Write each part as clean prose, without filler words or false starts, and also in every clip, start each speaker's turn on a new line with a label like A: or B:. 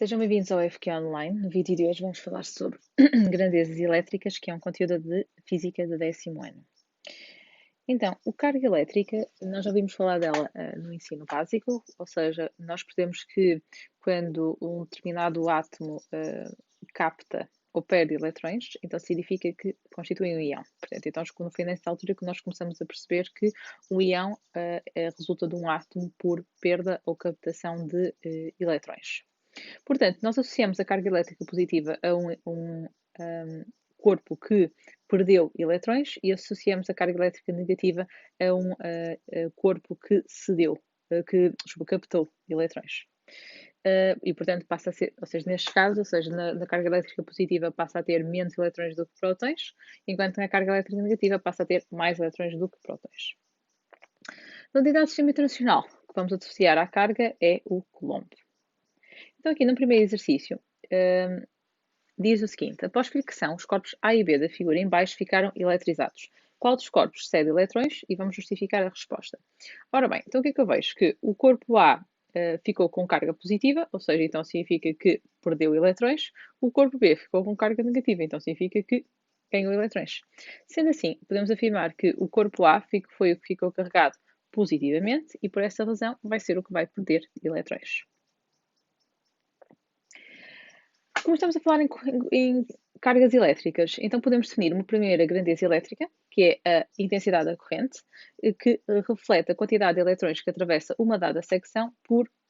A: Sejam bem-vindos ao FQ Online. No vídeo de hoje vamos falar sobre grandezas elétricas, que é um conteúdo de Física do 10º ano. Então, o carga elétrica, nós já ouvimos falar dela no ensino básico, ou seja, nós percebemos que quando um determinado átomo capta ou perde eletrões, então significa que constitui um íon. Portanto, então foi nessa altura que nós começamos a perceber que um íon resulta de um átomo por perda ou captação de eletrões. Portanto, nós associamos a carga elétrica positiva a um corpo que perdeu eletrões e associamos a carga elétrica negativa a um corpo que cedeu, captou eletrões. E, portanto, passa a ser, ou seja, nestes casos, ou seja, na carga elétrica positiva passa a ter menos eletrões do que prótons, enquanto na carga elétrica negativa passa a ter mais eletrões do que prótons. Na unidade do Sistema Internacional que vamos associar à carga é o Coulomb. Então, aqui no primeiro exercício, diz o seguinte: após fricção, os corpos A e B da figura em baixo ficaram eletrizados. Qual dos corpos cede eletrões? E vamos justificar a resposta. Ora bem, então o que é que eu vejo? Que o corpo A ficou com carga positiva, ou seja, então significa que perdeu eletrões. O corpo B ficou com carga negativa, então significa que ganhou eletrões. Sendo assim, podemos afirmar que o corpo A foi o que ficou carregado positivamente e, por essa razão, vai ser o que vai perder eletrões. Como estamos a falar em cargas elétricas, então podemos definir uma primeira grandeza elétrica, que é a intensidade da corrente, que reflete a quantidade de eletrões que atravessa uma dada secção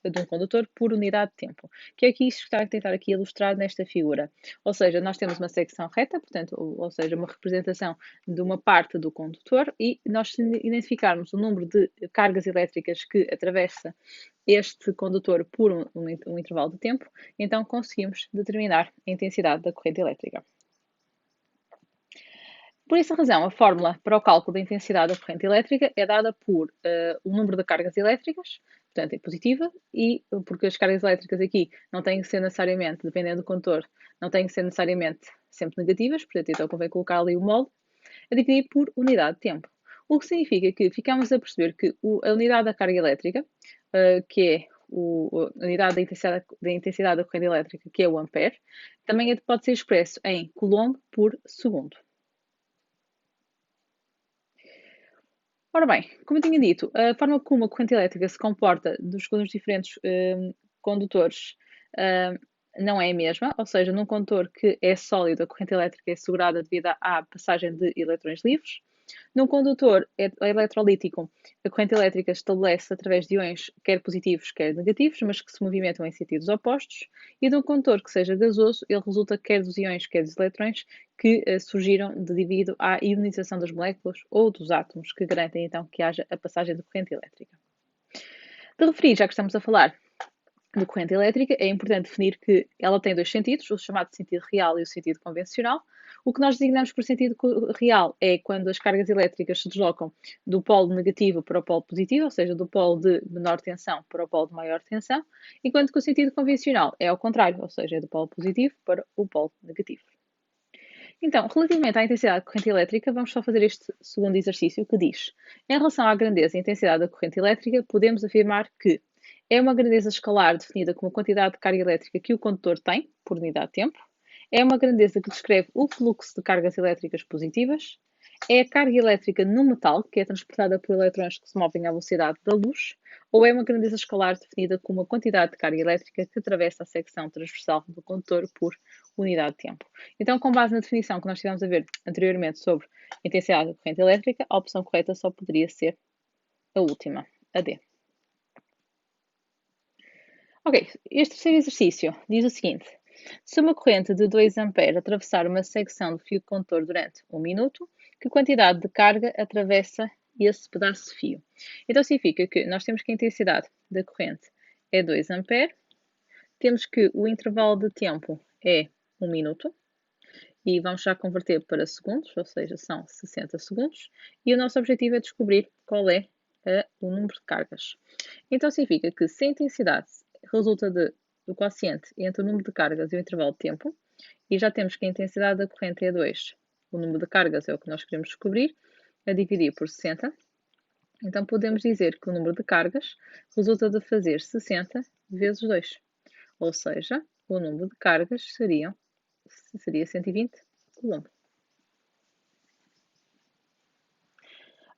A: de um condutor por unidade de tempo, que é aqui isto que está a tentar aqui ilustrar nesta figura. Ou seja, nós temos uma secção reta, portanto, ou seja, uma representação de uma parte do condutor e nós, se identificarmos o número de cargas elétricas que atravessa este condutor por um intervalo de tempo, então conseguimos determinar a intensidade da corrente elétrica. Por essa razão, a fórmula para o cálculo da intensidade da corrente elétrica é dada por o número de cargas elétricas, portanto é positiva, e porque as cargas elétricas aqui não têm que ser necessariamente, dependendo do condutor, não têm que ser necessariamente sempre negativas, portanto então convém colocar ali o mol, a dividir por unidade de tempo. O que significa que ficamos a perceber que a unidade da carga elétrica, que é a unidade da intensidade da corrente elétrica, que é o ampere, também pode ser expresso em coulomb por segundo. Ora bem, como eu tinha dito, a forma como a corrente elétrica se comporta dos diferentes condutores não é a mesma, ou seja, num condutor que é sólido, a corrente elétrica é segurada devido à passagem de eletrões livres. Num condutor eletrolítico, a corrente elétrica estabelece através de íons quer positivos, quer negativos, mas que se movimentam em sentidos opostos. E num condutor que seja gasoso, ele resulta quer dos íons, quer dos eletrões que surgiram devido à ionização das moléculas ou dos átomos, que garantem então que haja a passagem de corrente elétrica. De referir, já que estamos a falar de corrente elétrica, é importante definir que ela tem dois sentidos, o chamado sentido real e o sentido convencional. O que nós designamos por sentido real é quando as cargas elétricas se deslocam do polo negativo para o polo positivo, ou seja, do polo de menor tensão para o polo de maior tensão, enquanto que o sentido convencional é ao contrário, ou seja, é do polo positivo para o polo negativo. Então, relativamente à intensidade da corrente elétrica, vamos só fazer este segundo exercício que diz: em relação à grandeza e intensidade da corrente elétrica, podemos afirmar que é uma grandeza escalar definida como a quantidade de carga elétrica que o condutor tem, por unidade de tempo. É uma grandeza que descreve o fluxo de cargas elétricas positivas. É a carga elétrica no metal, que é transportada por eletrões que se movem à velocidade da luz. Ou é uma grandeza escalar definida como a quantidade de carga elétrica que atravessa a secção transversal do condutor por unidade de tempo. Então, com base na definição que nós tivemos a ver anteriormente sobre intensidade da corrente elétrica, a opção correta só poderia ser a última, a D. Ok, este terceiro exercício diz o seguinte: se uma corrente de 2 A atravessar uma secção de fio condutor durante 1 minuto, que quantidade de carga atravessa esse pedaço de fio? Então significa que nós temos que a intensidade da corrente é 2 A, temos que o intervalo de tempo é 1 minuto, e vamos já converter para segundos, ou seja, são 60 segundos, e o nosso objetivo é descobrir qual é o número de cargas. Então significa que se a intensidade resulta do quociente entre o número de cargas e o intervalo de tempo, e já temos que a intensidade da corrente é 2, o número de cargas é o que nós queremos descobrir, a dividir por 60, então podemos dizer que o número de cargas resulta de fazer 60 vezes 2, ou seja, o número de cargas seria 120 coulomb.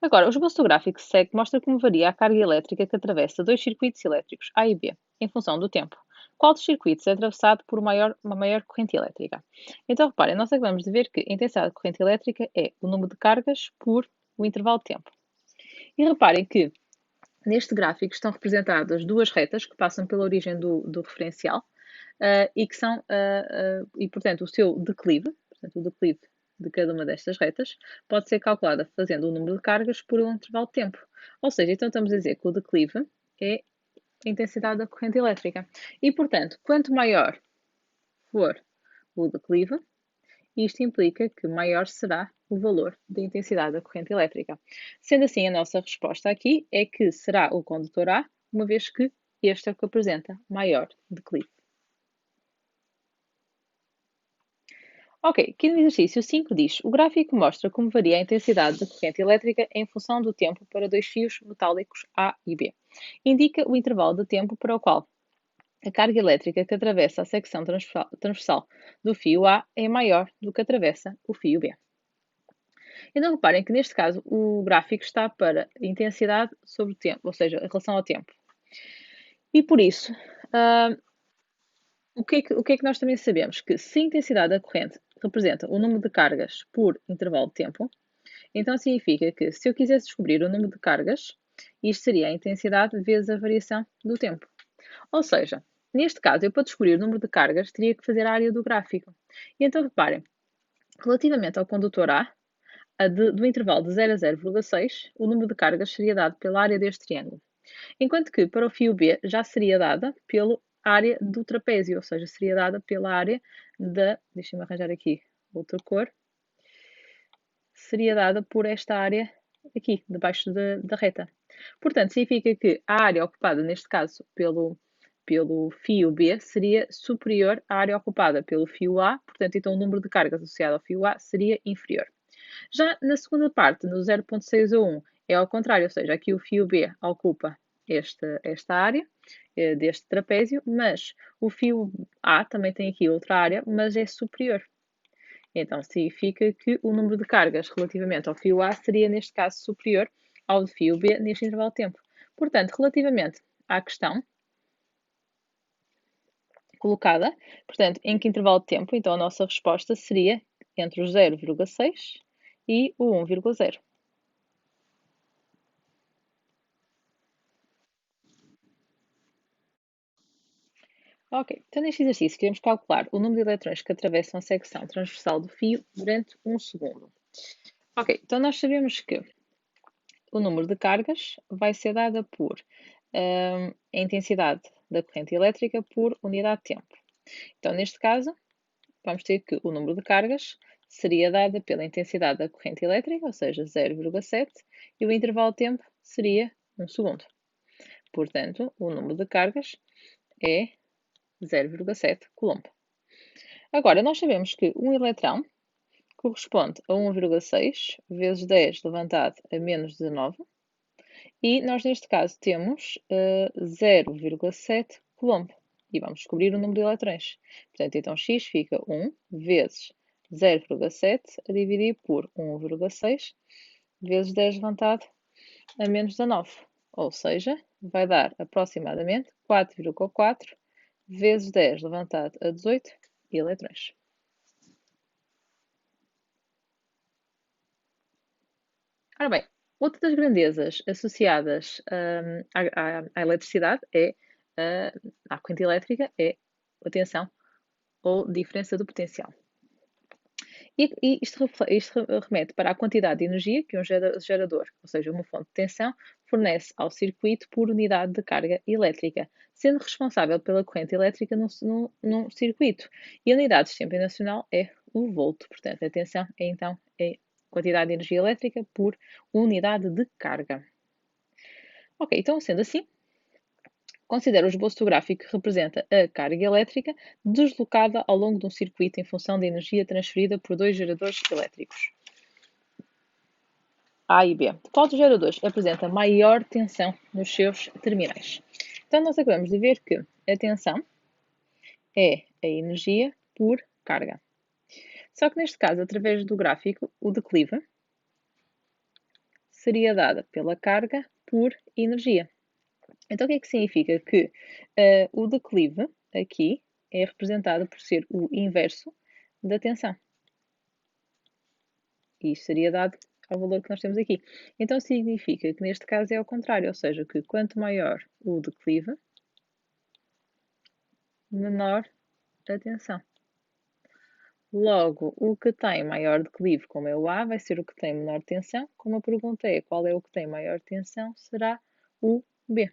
A: Agora, o esboço gráfico que segue mostra como varia a carga elétrica que atravessa dois circuitos elétricos, A e B, em função do tempo. Qual dos circuitos é atravessado por uma maior corrente elétrica? Então, reparem, nós acabamos de ver que a intensidade de corrente elétrica é o número de cargas por o intervalo de tempo. E reparem que neste gráfico estão representadas duas retas que passam pela origem do referencial e que são, e portanto, o seu declive, portanto, o declive de cada uma destas retas pode ser calculada fazendo o número de cargas por um intervalo de tempo. Ou seja, então estamos a dizer que o declive é a intensidade da corrente elétrica. E, portanto, quanto maior for o declive, isto implica que maior será o valor da intensidade da corrente elétrica. Sendo assim, a nossa resposta aqui é que será o condutor A, uma vez que este é o que apresenta maior declive. Ok, aqui no exercício 5 diz: o gráfico mostra como varia a intensidade da corrente elétrica em função do tempo para dois fios metálicos A e B. Indica o intervalo de tempo para o qual a carga elétrica que atravessa a secção transversal do fio A é maior do que atravessa o fio B. Então reparem que neste caso o gráfico está para intensidade sobre o tempo, ou seja, em relação ao tempo. E por isso, o que é que nós também sabemos? Que se a intensidade da corrente representa o número de cargas por intervalo de tempo, então significa que se eu quisesse descobrir o número de cargas, isto seria a intensidade vezes a variação do tempo. Ou seja, neste caso, eu para descobrir o número de cargas teria que fazer a área do gráfico. E então reparem, relativamente ao condutor A, do intervalo de 0 a 0,6, o número de cargas seria dado pela área deste triângulo. Enquanto que para o fio B já seria dada pela área do trapézio, ou seja, seria dada pela área da. Deixem-me arranjar aqui outra cor. Seria dada por esta área aqui, debaixo da reta. Portanto, significa que a área ocupada, neste caso, pelo fio B, seria superior à área ocupada pelo fio A, portanto, então o número de cargas associado ao fio A seria inferior. Já na segunda parte, no 0.601, é ao contrário, ou seja, aqui o fio B ocupa esta área deste trapézio, mas o fio A também tem aqui outra área, mas é superior. Então, significa que o número de cargas relativamente ao fio A seria, neste caso, superior ao de fio B neste intervalo de tempo. Portanto, relativamente à questão colocada, portanto, em que intervalo de tempo, então a nossa resposta seria entre o 0,6 e o 1,0. Ok, então neste exercício queremos calcular o número de eletrões que atravessam a secção transversal do fio durante 1 segundo. Ok, então nós sabemos que o número de cargas vai ser dada por a intensidade da corrente elétrica por unidade de tempo. Então, neste caso, vamos ter que o número de cargas seria dada pela intensidade da corrente elétrica, ou seja, 0,7, e o intervalo de tempo seria 1 segundo. Portanto, o número de cargas é 0,7 coulomb. Agora, nós sabemos que um eletrão corresponde a 1,6 vezes 10 levantado a menos 19, e nós neste caso temos 0,7 coulomb. E vamos descobrir o número de eletrões. Portanto, então x fica 1 vezes 0,7 a dividir por 1,6 vezes 10 levantado a menos 19. Ou seja, vai dar aproximadamente 4,4 vezes 10 levantado a 18 eletrões. Ora bem, outra das grandezas associadas à eletricidade é à corrente elétrica é a tensão ou diferença do potencial. E isto remete para a quantidade de energia que um gerador, ou seja, uma fonte de tensão, fornece ao circuito por unidade de carga elétrica, sendo responsável pela corrente elétrica num circuito. E a unidade de sistema nacional é o volto. Portanto, a tensão é então a quantidade de energia elétrica por unidade de carga. Ok, então sendo assim, considera o esboço gráfico que representa a carga elétrica deslocada ao longo de um circuito em função da energia transferida por dois geradores elétricos, A e B. Qual dos geradores apresenta maior tensão nos seus terminais? Então, nós acabamos de ver que a tensão é a energia por carga. Só que neste caso, através do gráfico, o declive seria dada pela carga por energia. Então, o que é que significa? Que o declive aqui é representado por ser o inverso da tensão. E isto seria dado ao valor que nós temos aqui. Então, significa que neste caso é ao contrário, ou seja, que quanto maior o declive, menor a tensão. Logo, o que tem maior declive, como é o A, vai ser o que tem menor tensão. Como a pergunta é qual é o que tem maior tensão, será o B.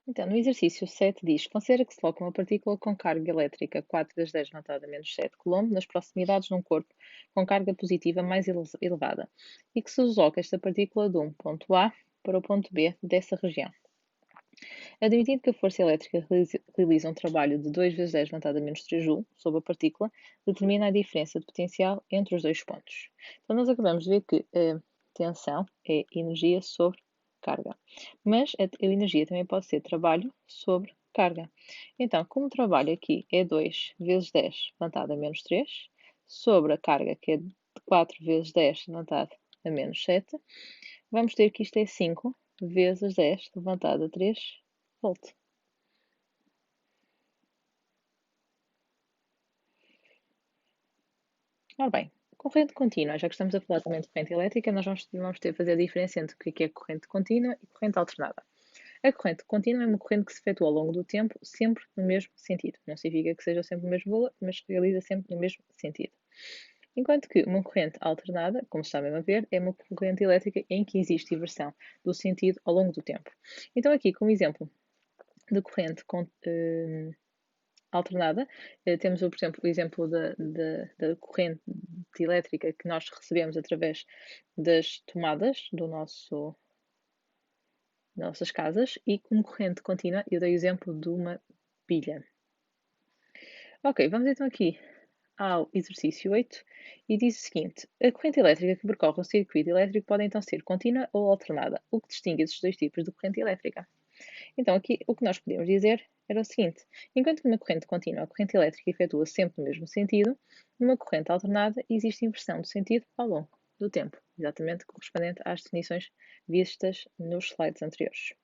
A: Então, no exercício 7 diz, considera que se coloca uma partícula com carga elétrica 4 vezes 10 elevado a menos 7 coulomb nas proximidades de um corpo com carga positiva mais elevada e que se desloca esta partícula de um ponto A para o ponto B dessa região. Admitindo que a força elétrica realiza um trabalho de 2 vezes 10 elevado a menos 3 Joule sobre a partícula, determina a diferença de potencial entre os dois pontos. Então, nós acabamos de ver que a tensão é energia sobre carga. Mas a energia também pode ser trabalho sobre carga. Então, como o trabalho aqui é 2 vezes 10 elevado a menos 3, sobre a carga que é 4 vezes 10 elevado a menos 7, vamos ter que isto é 5 vezes 10 elevado a 3 volt. Ora bem, corrente contínua, já que estamos a falar também de corrente elétrica, nós vamos ter que fazer a diferença entre o que é corrente contínua e corrente alternada. A corrente contínua é uma corrente que se efetua ao longo do tempo, sempre no mesmo sentido. Não significa que seja sempre o mesmo valor, mas realiza sempre no mesmo sentido. Enquanto que uma corrente alternada, como está mesmo a ver, é uma corrente elétrica em que existe inversão do sentido ao longo do tempo. Então aqui, como exemplo de corrente alternada, temos, por exemplo, o exemplo da corrente elétrica que nós recebemos através das tomadas das nossas casas e como corrente contínua eu dei o exemplo de uma pilha. Ok, vamos então aqui ao exercício 8 e diz o seguinte: a corrente elétrica que percorre o circuito elétrico pode então ser contínua ou alternada, o que distingue esses dois tipos de corrente elétrica. Então aqui o que nós podemos dizer era o seguinte: enquanto que numa corrente contínua a corrente elétrica efetua sempre no mesmo sentido, numa corrente alternada existe inversão do sentido ao longo do tempo, exatamente correspondente às definições vistas nos slides anteriores.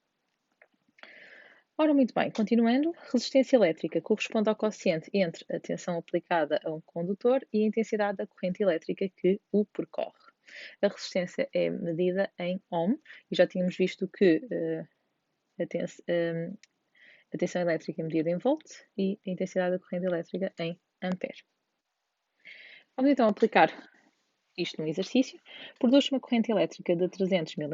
A: Ora, muito bem, continuando, resistência elétrica corresponde ao quociente entre a tensão aplicada a um condutor e a intensidade da corrente elétrica que o percorre. A resistência é medida em ohm e já tínhamos visto que a tensão elétrica é medida em volt e a intensidade da corrente elétrica em ampere. Vamos então aplicar isto num exercício. Produz-se uma corrente elétrica de 300 mA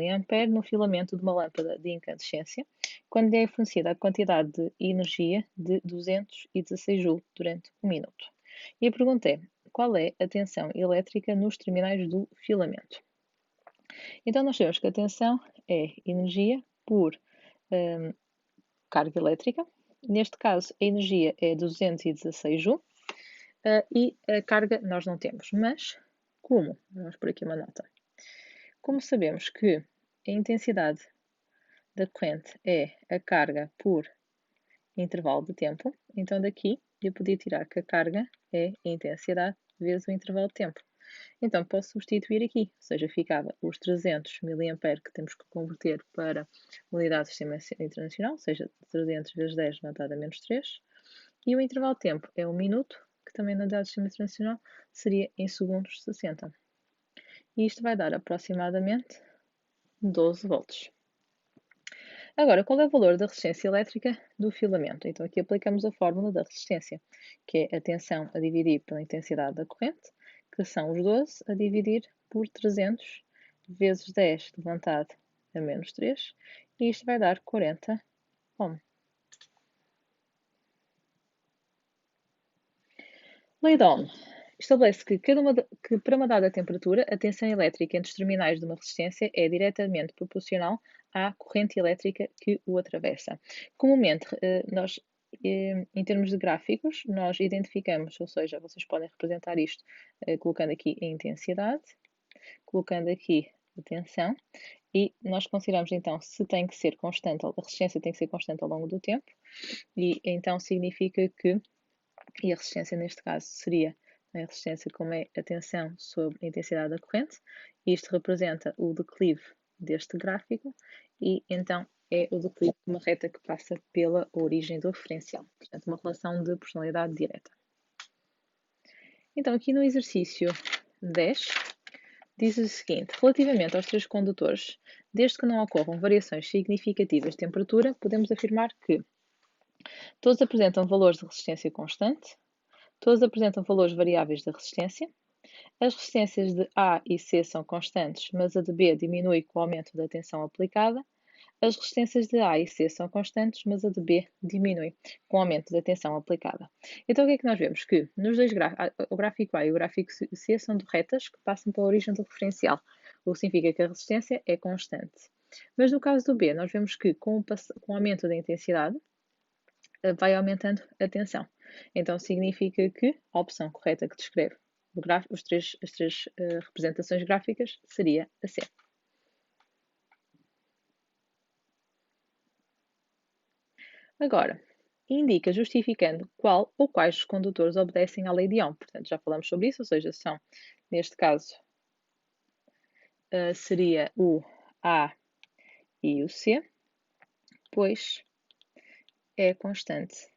A: no filamento de uma lâmpada de incandescência, quando lhe é fornecida a quantidade de energia de 216 Joule durante 1 minuto. E a pergunta é, qual é a tensão elétrica nos terminais do filamento? Então nós sabemos que a tensão é energia por carga elétrica. Neste caso, a energia é 216 Joule e a carga nós não temos. Mas, como? Vamos por aqui uma nota. Como sabemos que a intensidade da corrente é a carga por intervalo de tempo, então daqui eu podia tirar que a carga é a intensidade vezes o intervalo de tempo. Então posso substituir aqui, ou seja, ficava os 300 mA que temos que converter para unidade de sistema internacional, ou seja, 300 vezes 10 elevado a menos 3, e o intervalo de tempo é 1 minuto, que também na unidade de sistema internacional seria em segundos 60. E isto vai dar aproximadamente 12 volts. Agora, qual é o valor da resistência elétrica do filamento? Então aqui aplicamos a fórmula da resistência, que é a tensão a dividir pela intensidade da corrente, que são os 12 a dividir por 300 vezes 10 levantado a menos 3, e isto vai dar 40 ohm. Lei de Ohm estabelece que, que para uma dada temperatura, a tensão elétrica entre os terminais de uma resistência é diretamente proporcional à corrente elétrica que o atravessa. Comumente, nós, em termos de gráficos, nós identificamos, ou seja, vocês podem representar isto colocando aqui a intensidade, colocando aqui a tensão, e nós consideramos então se tem que ser constante, a resistência tem que ser constante ao longo do tempo, e então significa que, e a resistência neste caso seria a resistência como é a tensão sobre a intensidade da corrente, isto representa o declive deste gráfico, e então é o declive de uma reta que passa pela origem do referencial, portanto uma relação de proporcionalidade direta. Então aqui no exercício 10, diz o seguinte: relativamente aos três condutores, desde que não ocorram variações significativas de temperatura, podemos afirmar que todos apresentam valores de resistência constante, todos apresentam valores variáveis de resistência, as resistências de A e C são constantes, mas a de B diminui com o aumento da tensão aplicada, as resistências de A e C são constantes, mas a de B diminui com o aumento da tensão aplicada. Então o que é que nós vemos? Que nos dois o gráfico A e o gráfico C são de retas que passam pela origem do referencial, o que significa que a resistência é constante. Mas no caso do B, nós vemos que com o aumento da intensidade vai aumentando a tensão. Então significa que a opção correta que descreve as três representações gráficas seria a C. Agora, indica justificando qual ou quais os condutores obedecem à lei de Ohm. Portanto, já falamos sobre isso, ou seja, são, neste caso, seria o A e o C, pois é constante.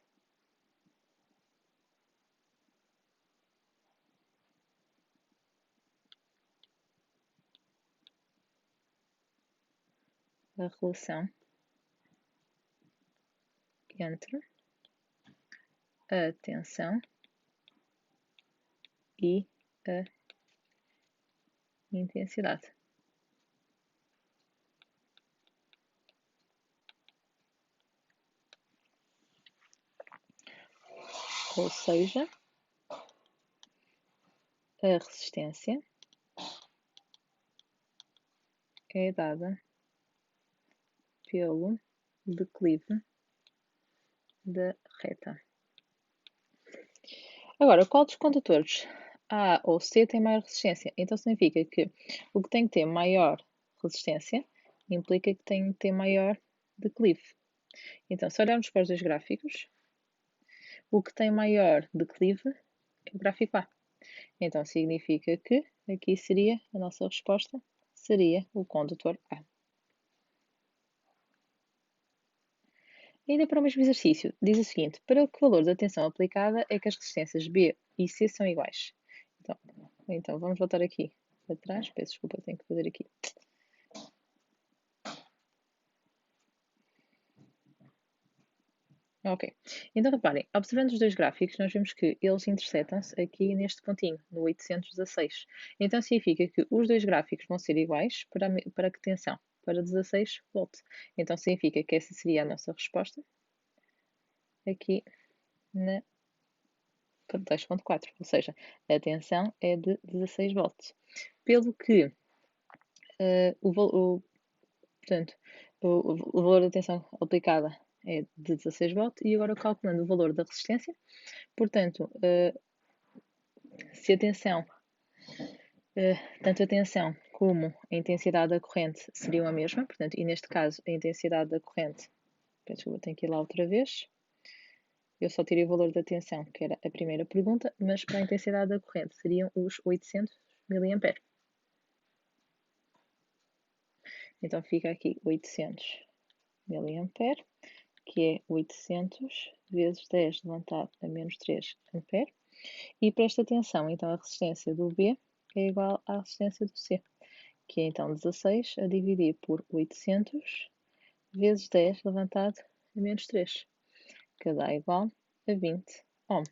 A: A relação entre a tensão e a intensidade. Ou seja, a resistência é dada pelo declive da reta. Agora, qual dos condutores A ou C tem maior resistência? Então significa que o que tem que ter maior resistência implica que tem que ter maior declive. Então, se olharmos para os dois gráficos, o que tem maior declive é o gráfico A. Então significa que aqui seria a nossa resposta, seria o condutor A. Ainda para o mesmo exercício, diz o seguinte: para que valor da tensão aplicada é que as resistências B e C são iguais? Então vamos voltar aqui atrás. Peço desculpa, tenho que fazer aqui. Ok. Então reparem, observando os dois gráficos, nós vemos que eles interceptam-se aqui neste pontinho, no 816. Então significa que os dois gráficos vão ser iguais para que tensão? Para 16 volts. Então significa que essa seria a nossa resposta aqui na 10.4, ou seja, a tensão é de 16 volts. Pelo que portanto, o valor da tensão aplicada é de 16 volts e agora calculando o valor da resistência, portanto, se a tensão, tanto a tensão como a intensidade da corrente seriam a mesma, portanto, e neste caso a intensidade da corrente, peço desculpa, tenho que ir lá outra vez. Eu só tirei o valor da tensão, que era a primeira pergunta, mas para a intensidade da corrente seriam os 800 mA. Então fica aqui 800 mA, que é 800 vezes 10 elevado a menos 3 ampere. E presta atenção, então a resistência do B é igual à resistência do C, que é então 16 a dividir por 800 vezes 10 elevado a menos 3, que dá igual a 20 ohm.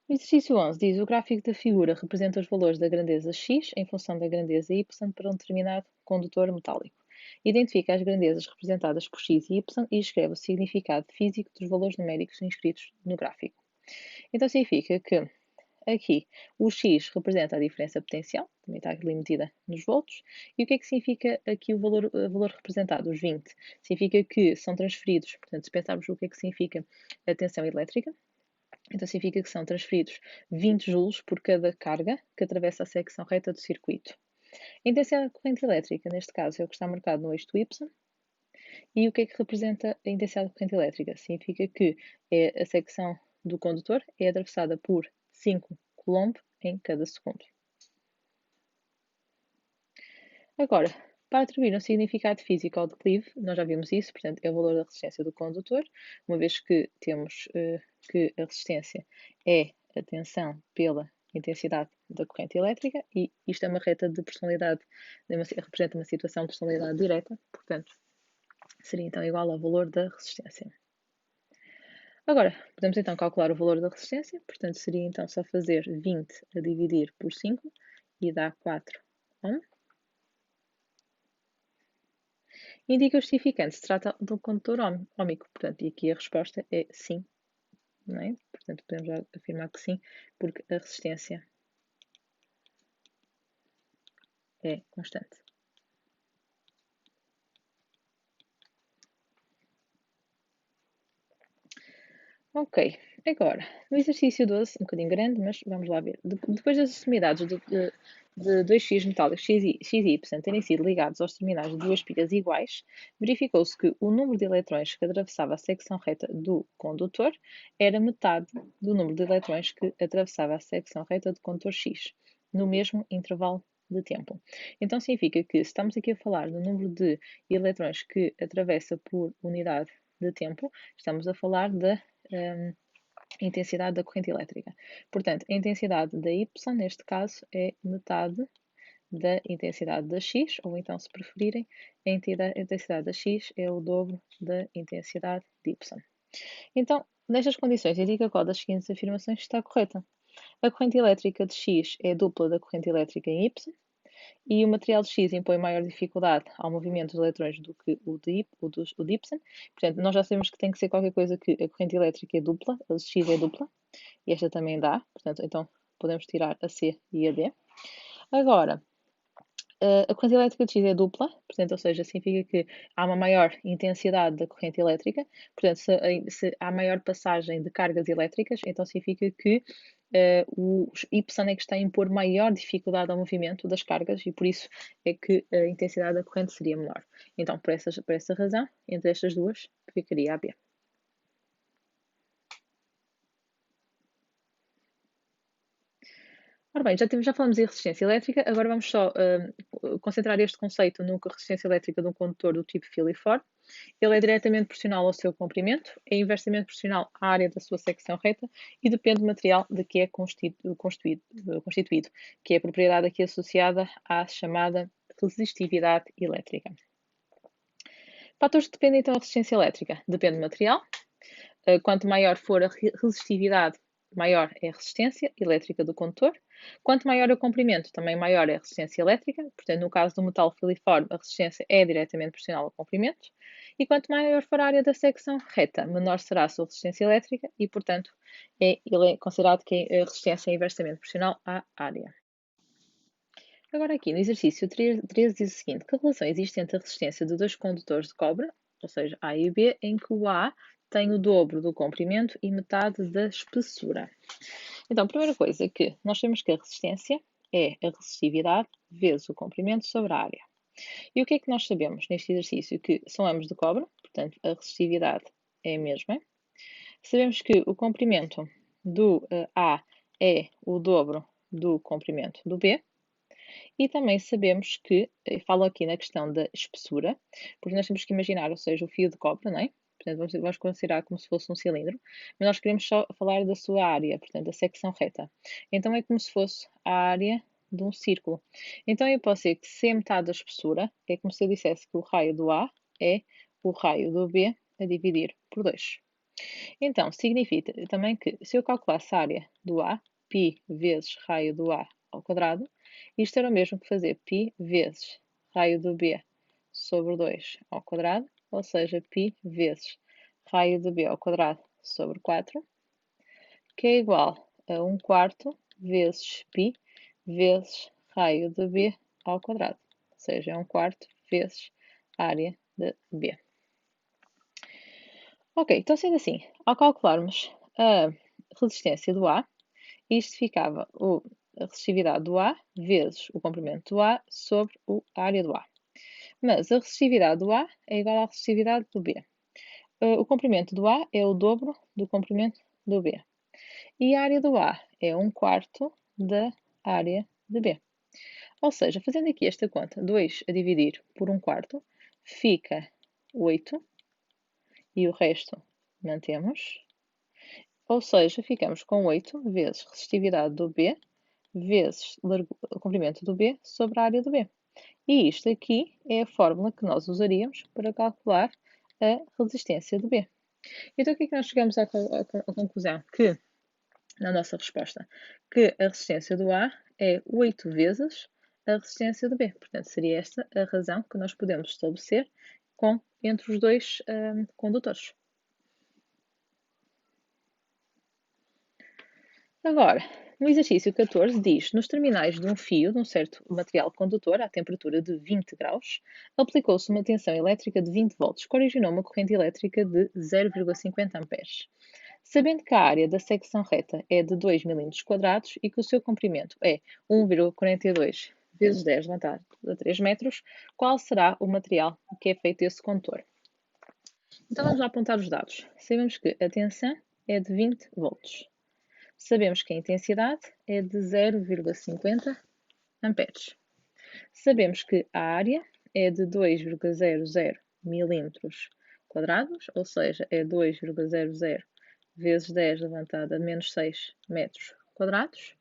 A: O exercício 11 diz: o gráfico da figura representa os valores da grandeza x em função da grandeza y para um determinado condutor metálico. Identifica as grandezas representadas por x e y e escreve o significado físico dos valores numéricos inscritos no gráfico. Então significa que aqui o x representa a diferença potencial, também está ali medida nos volts, e o que é que significa aqui o valor representado, os 20? Significa que são transferidos, portanto, se pensarmos o que é que significa a tensão elétrica, Então significa que são transferidos 20 joules por cada carga que atravessa a secção reta do circuito. A intensidade da corrente elétrica, neste caso, é o que está marcado no eixo Y. E o que é que representa a intensidade da corrente elétrica? Significa que a secção do condutor é atravessada por 5 coulomb em cada segundo. Agora, para atribuir um significado físico ao declive, nós já vimos isso, portanto, é o valor da resistência do condutor, uma vez que temos que a resistência é a tensão pela intensidade da corrente elétrica, e isto é uma reta de personalidade, representa uma situação de personalidade direta, portanto, seria então igual ao valor da resistência. Agora, podemos então calcular o valor da resistência, portanto, seria então só fazer 20 a dividir por 5 e dá 4 ohm. Indica o justificante, se trata de um condutor óhmico, portanto, e aqui a resposta é sim, não é? Portanto, podemos já afirmar que sim, porque a resistência é constante. Ok, agora, no exercício 12, um bocadinho grande, mas vamos lá ver. Depois das extremidades de dois X metálicos X e Y terem sido ligados aos terminais de duas pilhas iguais, verificou-se que o número de eletrões que atravessava a secção reta do condutor era metade do número de eletrões que atravessava a secção reta do condutor X, no mesmo intervalo de tempo. Então significa que, se estamos aqui a falar do número de eletrões que atravessa por unidade de tempo, estamos a falar da intensidade da corrente elétrica. Portanto, a intensidade da Y, neste caso, é metade da intensidade da X, ou então, se preferirem, a intensidade da X é o dobro da intensidade de Y. Então, nestas condições, indica qual das seguintes afirmações está correta. A corrente elétrica de X é dupla da corrente elétrica em Y, e o material de X impõe maior dificuldade ao movimento dos eletrões do que o de Y. Portanto, nós já sabemos que tem que ser qualquer coisa que a corrente elétrica é dupla, a de X é dupla, e esta também dá, portanto, então podemos tirar a C e a D. Agora, a corrente elétrica de X é dupla, portanto, ou seja, significa que há uma maior intensidade da corrente elétrica, portanto, se há maior passagem de cargas elétricas, então significa que o Y é que está a impor maior dificuldade ao movimento das cargas e por isso é que a intensidade da corrente seria menor. Então, por essa razão, entre estas duas, ficaria a B. Ora bem, já falamos em resistência elétrica, agora vamos só concentrar este conceito no que a resistência elétrica de um condutor do tipo filiforme. Ele é diretamente proporcional ao seu comprimento, é inversamente proporcional à área da sua secção reta e depende do material de que é constituído, que é a propriedade aqui associada à chamada resistividade elétrica. Fatores que dependem então da resistência elétrica. Depende do material. Quanto maior for a resistividade, maior é a resistência elétrica do condutor. Quanto maior é o comprimento, também maior é a resistência elétrica. Portanto, no caso do metal filiforme, a resistência é diretamente proporcional ao comprimento. E quanto maior for a área da secção reta, menor será a sua resistência elétrica e, portanto, ele é considerado que a resistência é inversamente proporcional à área. Agora aqui no exercício 13 diz o seguinte: que relação existe entre a resistência de dois condutores de cobre, ou seja, A e B, em que o A tem o dobro do comprimento e metade da espessura? Então, a primeira coisa é que nós temos que a resistência é a resistividade vezes o comprimento sobre a área. E o que é que nós sabemos neste exercício? Que são ambos de cobre, portanto, a resistividade é a mesma. Sabemos que o comprimento do A é o dobro do comprimento do B. E também sabemos que, falo aqui na questão da espessura, porque nós temos que imaginar, ou seja, o fio de cobre, não é? Portanto, vamos considerar como se fosse um cilindro, mas nós queremos só falar da sua área, portanto, da secção reta. Então é como se fosse a área de um círculo. Então eu posso dizer que se é metade da espessura, é como se eu dissesse que o raio do A é o raio do B a dividir por 2. Então, significa também que se eu calculasse a área do A, π vezes raio do A ao quadrado, isto era o mesmo que fazer π vezes raio do B sobre 2 ao quadrado, ou seja, π vezes raio do B ao quadrado sobre 4, que é igual a 1 quarto vezes π vezes raio de B ao quadrado, ou seja, é 1 quarto vezes a área de B. Ok, então sendo assim, ao calcularmos a resistência do A. Isto ficava a resistividade do A vezes o comprimento do A sobre a área do A. Mas a resistividade do A é igual à resistividade do B. O comprimento do A é o dobro do comprimento do B. E a área do A é 1/4 da área de B. Ou seja, fazendo aqui esta conta, 2 a dividir por 1/4, fica 8. E o resto mantemos. Ou seja, ficamos com 8 vezes resistividade do B vezes o comprimento do B sobre a área do B. E isto aqui é a fórmula que nós usaríamos para calcular a resistência do B. Então, o que é que nós chegamos à conclusão? Que, na nossa resposta, que a resistência do A é 8 vezes a resistência do B. Portanto, seria esta a razão que nós podemos estabelecer entre os dois condutores. Agora, no exercício 14 diz, nos terminais de um fio de um certo material condutor à temperatura de 20 graus, aplicou-se uma tensão elétrica de 20 volts, que originou uma corrente elétrica de 0,50 amperes. Sabendo que a área da secção reta é de 2 mm² e que o seu comprimento é 1,42 vezes 10 elevado a 3 metros, qual será o material que é feito esse condutor? Então vamos lá apontar os dados. Sabemos que a tensão é de 20 volts. Sabemos que a intensidade é de 0,50 amperes. Sabemos que a área é de 2,00 milímetros quadrados, ou seja, é 2,00 vezes 10 elevado a menos 6 metros quadrados,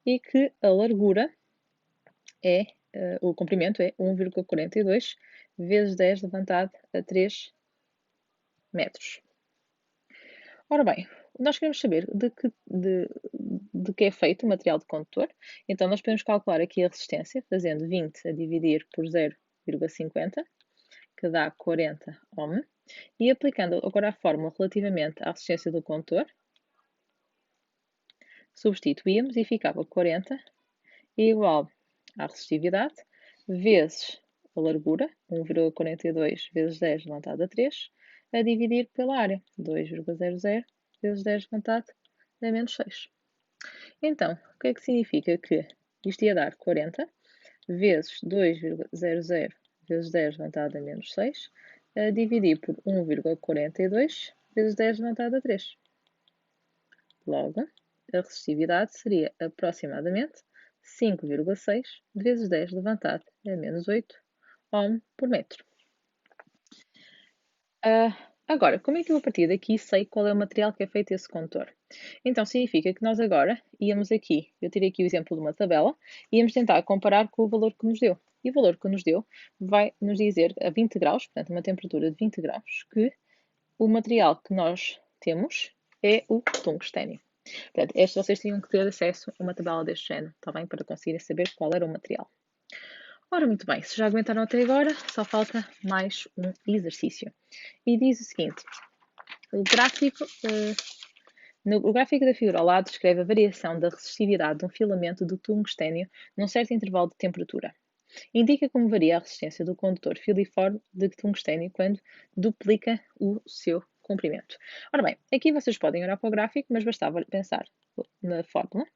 A: e que a largura o comprimento é 1,42 vezes 10 elevado a 3 metros. Ora bem, nós queremos saber de que é feito o material de condutor. Então, nós podemos calcular aqui a resistência, fazendo 20 a dividir por 0,50, que dá 40 ohm. E aplicando agora a fórmula relativamente à resistência do condutor, substituímos e ficava 40 igual à resistividade vezes a largura, 1,42 vezes 10 elevado a 3, a dividir pela área, 2,00 vezes 10 elevado a menos 6. Então, o que é que significa? Que isto ia dar 40 vezes 2,00 vezes 10 elevado a menos 6, a dividir por 1,42 vezes 10 elevado a 3. Logo, a resistividade seria aproximadamente 5,6 vezes 10 elevado a menos 8 ohm por metro. Agora, como é que eu a partir daqui sei qual é o material que é feito esse condutor? Então, significa que nós agora íamos aqui, eu tirei aqui o exemplo de uma tabela, íamos tentar comparar com o valor que nos deu. E o valor que nos deu vai nos dizer a 20 graus, portanto, uma temperatura de 20 graus, que o material que nós temos é o tungstênio. Portanto, vocês tinham que ter acesso a uma tabela deste género, está bem? Para conseguirem saber qual era o material. Ora, muito bem, se já aguentaram até agora, só falta mais um exercício. E diz o seguinte, o gráfico da figura ao lado descreve a variação da resistividade de um filamento de tungstênio num certo intervalo de temperatura. Indica como varia a resistência do condutor filiforme de tungstênio quando duplica o seu comprimento. Ora bem, aqui vocês podem olhar para o gráfico, mas bastava pensar na fórmula.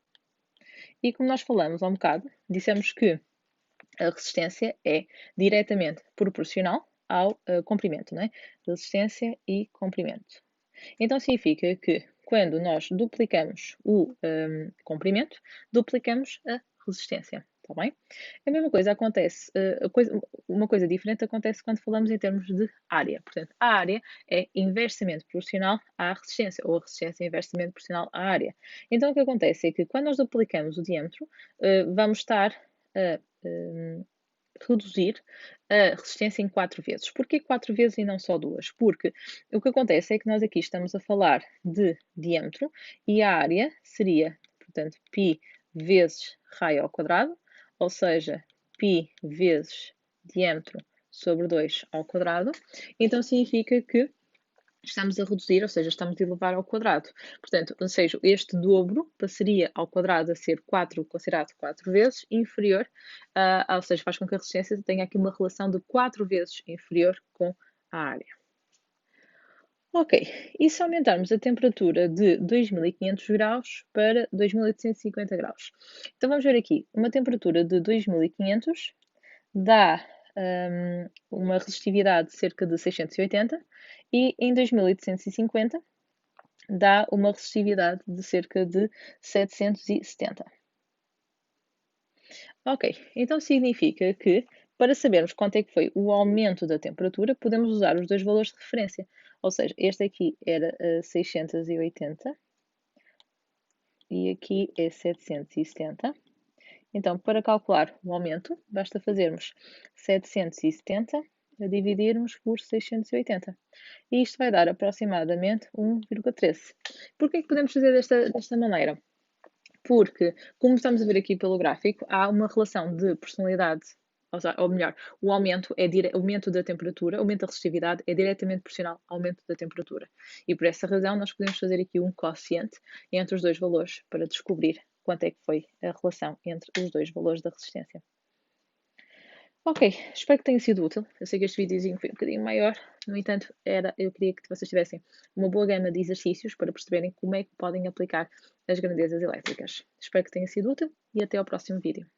A: E como nós falamos há um bocado, dissemos que a resistência é diretamente proporcional ao comprimento, não é? Resistência e comprimento. Então significa que quando nós duplicamos o comprimento, duplicamos a resistência, está bem? A mesma coisa acontece, uma coisa diferente acontece quando falamos em termos de área. Portanto, a área é inversamente proporcional à resistência, ou a resistência é inversamente proporcional à área. Então o que acontece é que quando nós duplicamos o diâmetro, vamos estar a reduzir a resistência em 4 vezes. Porquê 4 vezes e não só 2? Porque o que acontece é que nós aqui estamos a falar de diâmetro e a área seria, portanto, π vezes raio ao quadrado, ou seja, π vezes diâmetro sobre 2 ao quadrado. Então significa que estamos a reduzir, ou seja, estamos a elevar ao quadrado. Portanto, ou seja, este dobro passaria ao quadrado a ser 4, considerado 4 vezes inferior, ou seja, faz com que a resistência tenha aqui uma relação de 4 vezes inferior com a área. Ok, e se aumentarmos a temperatura de 2500 graus para 2850 graus? Então vamos ver aqui, uma temperatura de 2500 dá uma resistividade de cerca de 680 e em 2850 dá uma resistividade de cerca de 770. Ok, então significa que para sabermos quanto é que foi o aumento da temperatura, podemos usar os dois valores de referência. Ou seja, este aqui era 680 e aqui é 770. Então, para calcular o aumento, basta fazermos 770 a dividirmos por 680. E isto vai dar aproximadamente 1,13. Porquê que podemos fazer desta maneira? Porque, como estamos a ver aqui pelo gráfico, há uma relação de personalidade, ou melhor, o aumento da temperatura, o aumento da resistividade é diretamente proporcional ao aumento da temperatura. E por essa razão nós podemos fazer aqui um quociente entre os dois valores para descobrir quanto é que foi a relação entre os dois valores da resistência. Ok, espero que tenha sido útil. Eu sei que este videozinho foi um bocadinho maior, no entanto, eu queria que vocês tivessem uma boa gama de exercícios para perceberem como é que podem aplicar as grandezas elétricas. Espero que tenha sido útil e até ao próximo vídeo.